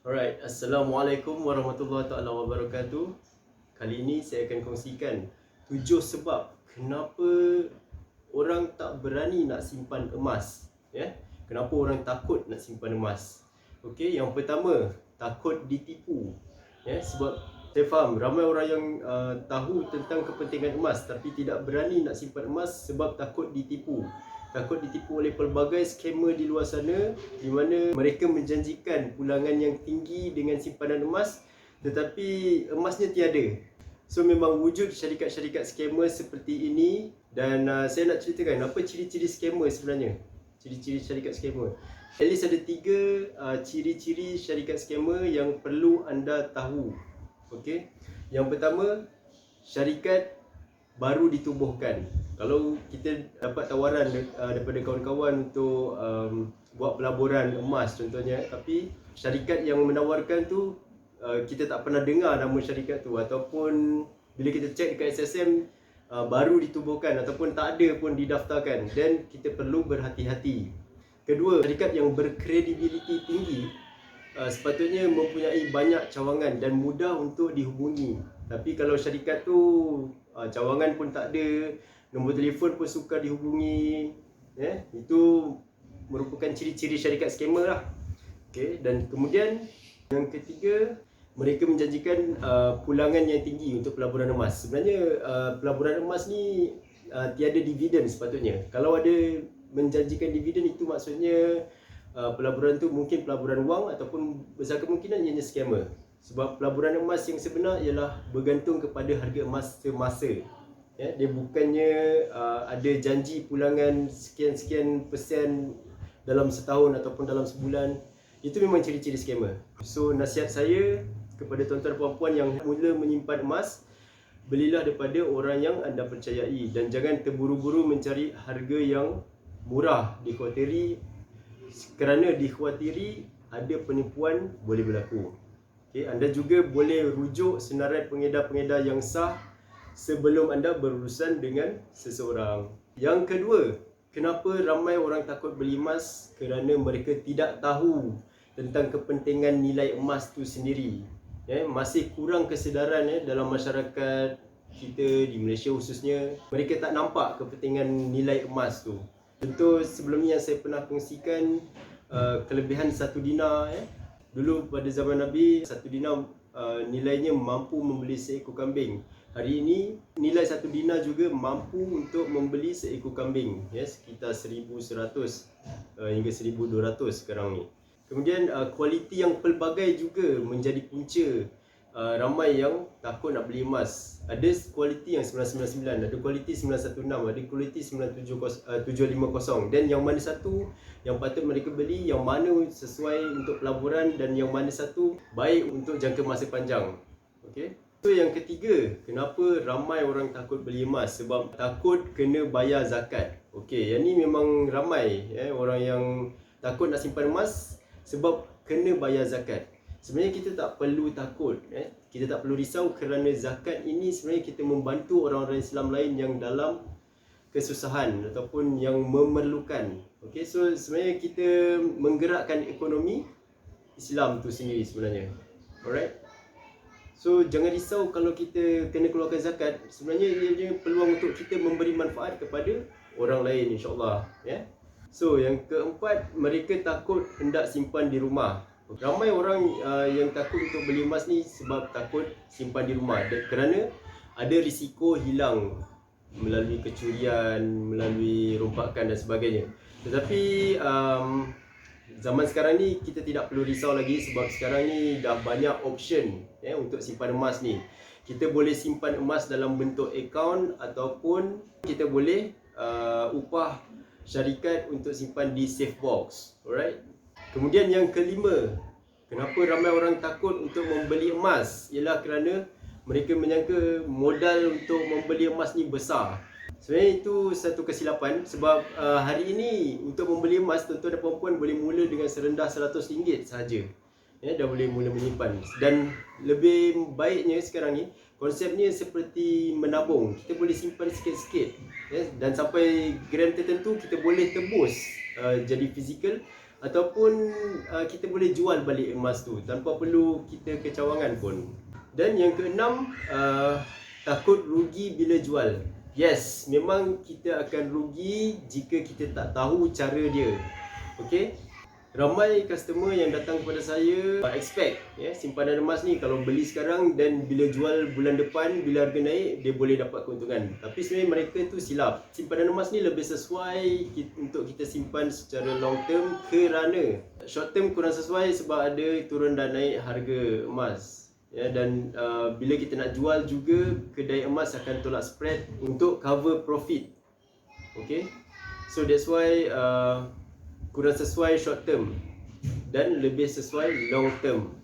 Alright, Assalamualaikum warahmatullahi taala wabarakatuh. Kali ini saya akan kongsikan 7 sebab kenapa orang tak berani nak simpan emas, ya. Kenapa orang takut nak simpan emas? Okey, yang pertama, takut ditipu. Ya, sebab saya faham ramai orang yang tahu tentang kepentingan emas tapi tidak berani nak simpan emas sebab takut ditipu. Takut ditipu oleh pelbagai skamer di luar sana di mana mereka menjanjikan pulangan yang tinggi dengan simpanan emas tetapi emasnya tiada. So memang wujud syarikat-syarikat skamer seperti ini dan saya nak ceritakan apa ciri-ciri skamer sebenarnya. Ciri-ciri syarikat skamer. At least ada 3 ciri-ciri syarikat skamer yang perlu anda tahu. Okey. Yang pertama, syarikat baru ditubuhkan. Kalau kita dapat tawaran daripada kawan-kawan untuk buat pelaburan emas contohnya, tapi syarikat yang menawarkan tu kita tak pernah dengar nama syarikat tu, ataupun bila kita cek dekat SSM baru ditubuhkan ataupun tak ada pun didaftarkan, dan kita perlu berhati-hati. Kedua, syarikat yang berkredibiliti tinggi sepatutnya mempunyai banyak cawangan dan mudah untuk dihubungi. Tapi kalau syarikat tu cawangan pun tak ada, nombor telefon pun sukar dihubungi, itu merupakan ciri-ciri syarikat skamer lah. Okay, dan kemudian yang ketiga, mereka menjanjikan pulangan yang tinggi untuk pelaburan emas. Sebenarnya pelaburan emas ni tiada dividen sepatutnya. Kalau ada menjanjikan dividen, itu maksudnya pelaburan tu mungkin pelaburan wang ataupun besar kemungkinan ianya scammer. Sebab pelaburan emas yang sebenar ialah bergantung kepada harga emas semasa. Ya, dia bukannya ada janji pulangan sekian-sekian persen dalam setahun ataupun dalam sebulan. Itu memang ciri-ciri scammer. So nasihat saya kepada tuan-tuan puan-puan yang mula menyimpan emas, belilah daripada orang yang anda percayai dan jangan terburu-buru mencari harga yang murah. Kerana dikhawatiri ada penipuan boleh berlaku. Okay, anda juga boleh rujuk senarai pengedar-pengedar yang sah sebelum anda berurusan dengan seseorang. Yang kedua, kenapa ramai orang takut beli emas? Kerana mereka tidak tahu tentang kepentingan nilai emas tu sendiri. Masih kurang kesedaran dalam masyarakat kita di Malaysia khususnya. Mereka tak nampak kepentingan nilai emas tu. Contoh sebelum ni yang saya pernah kongsikan, kelebihan 1 dinar. Dulu pada zaman Nabi, 1 dinar nilainya mampu membeli seekor kambing. Hari ini nilai 1 dinar juga mampu untuk membeli seekor kambing, sekitar 1,100 hingga 1,200 sekarang ni. Kemudian kualiti yang pelbagai juga menjadi punca ramai yang takut nak beli emas. Ada kualiti yang 999, ada kualiti 916, ada kualiti 750, dan yang mana satu yang patut mereka beli, yang mana sesuai untuk pelaburan dan yang mana satu baik untuk jangka masa panjang. Okey. So yang ketiga, kenapa ramai orang takut beli emas? Sebab takut kena bayar zakat. Okey, yang ni memang ramai orang yang takut nak simpan emas sebab kena bayar zakat. Sebenarnya kita tak perlu takut, kita tak perlu risau kerana zakat ini sebenarnya kita membantu orang-orang Islam lain yang dalam kesusahan ataupun yang memerlukan. Okey, so sebenarnya kita menggerakkan ekonomi Islam tu sendiri sebenarnya. Alright. So jangan risau kalau kita kena keluarkan zakat. Sebenarnya ianya peluang untuk kita memberi manfaat kepada orang lain, insya-Allah, So yang keempat, mereka takut hendak simpan di rumah. Ramai orang yang takut untuk beli emas ni sebab takut simpan di rumah kerana ada risiko hilang melalui kecurian, melalui rompakan dan sebagainya. Tetapi zaman sekarang ni kita tidak perlu risau lagi sebab sekarang ni dah banyak option untuk simpan emas ni. Kita boleh simpan emas dalam bentuk akaun ataupun kita boleh upah syarikat untuk simpan di safe box. Alright. Kemudian yang kelima, kenapa ramai orang takut untuk membeli emas ialah kerana mereka menyangka modal untuk membeli emas ni besar. Sebenarnya itu satu kesilapan sebab hari ini untuk membeli emas, tuan-tuan dan puan-puan boleh mula dengan serendah RM100 sahaja. Dah boleh mula menyimpan. Dan lebih baiknya sekarang ni konsepnya seperti menabung. Kita boleh simpan sikit-sikit, dan sampai gram tertentu kita boleh tebus jadi fizikal ataupun kita boleh jual balik emas tu tanpa perlu kita kecawangan pun. Dan yang keenam, takut rugi bila jual. Yes, memang kita akan rugi jika kita tak tahu cara dia. Okey. Ramai customer yang datang kepada saya expect simpanan emas ni kalau beli sekarang dan bila jual bulan depan bila harga naik dia boleh dapat keuntungan. Tapi sebenarnya mereka tu silap. Simpanan emas ni lebih sesuai untuk kita simpan secara long term, kerana short term kurang sesuai sebab ada turun dan naik harga emas. Dan bila kita nak jual juga, kedai emas akan tolak spread untuk cover profit. Okay, so that's why kurang sesuai short term dan lebih sesuai long term.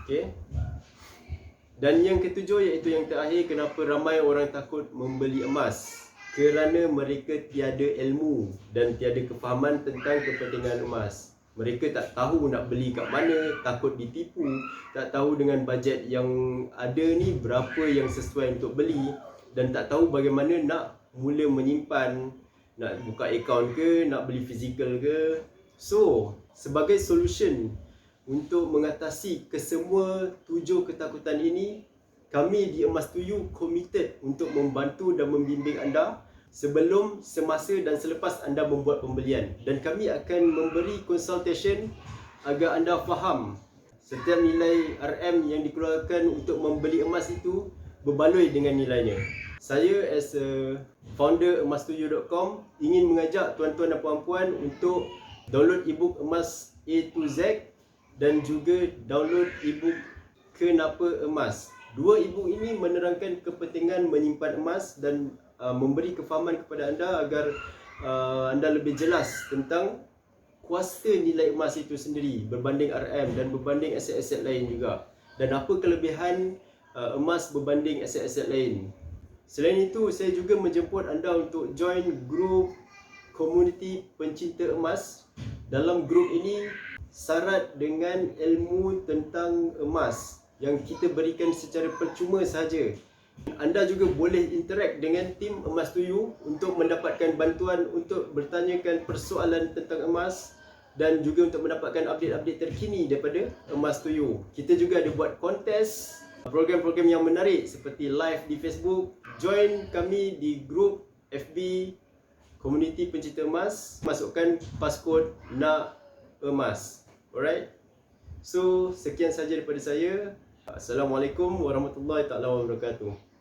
Okay. Dan yang ketujuh, iaitu yang terakhir, kenapa ramai orang takut membeli emas? Kerana mereka tiada ilmu dan tiada kefahaman tentang kepentingan emas. Mereka tak tahu nak beli kat mana, takut ditipu, tak tahu dengan bajet yang ada ni berapa yang sesuai untuk beli, dan tak tahu bagaimana nak mula menyimpan, nak buka akaun ke, nak beli fizikal ke. So, sebagai solution untuk mengatasi kesemua 7 ketakutan ini, kami di Emas Tuju committed untuk membantu dan membimbing anda sebelum, semasa dan selepas anda membuat pembelian. Dan kami akan memberi consultation agar anda faham setiap nilai RM yang dikeluarkan untuk membeli emas itu berbaloi dengan nilainya. Saya as a founder emastuju.com ingin mengajak tuan-tuan dan puan-puan untuk download ebook Emas A to Z dan juga download ebook Kenapa Emas. Dua ebook ini menerangkan kepentingan menyimpan emas dan memberi kefahaman kepada anda agar anda lebih jelas tentang kuasa nilai emas itu sendiri berbanding RM dan berbanding aset-aset lain juga, dan apa kelebihan emas berbanding aset-aset lain. Selain itu, saya juga menjemput anda untuk join grup komuniti pencinta emas. Dalam grup ini syarat dengan ilmu tentang emas yang kita berikan secara percuma sahaja. Anda juga boleh interact dengan tim Emas Tuju untuk mendapatkan bantuan untuk bertanyakan persoalan tentang emas dan juga untuk mendapatkan update-update terkini daripada Emas Tuju. Kita juga ada buat kontes, program-program yang menarik seperti live di Facebook. Join kami di grup FB Komuniti Pencinta Emas, masukkan paskod nak emas. Alright. So, sekian saja daripada saya. Assalamualaikum warahmatullahi wabarakatuh.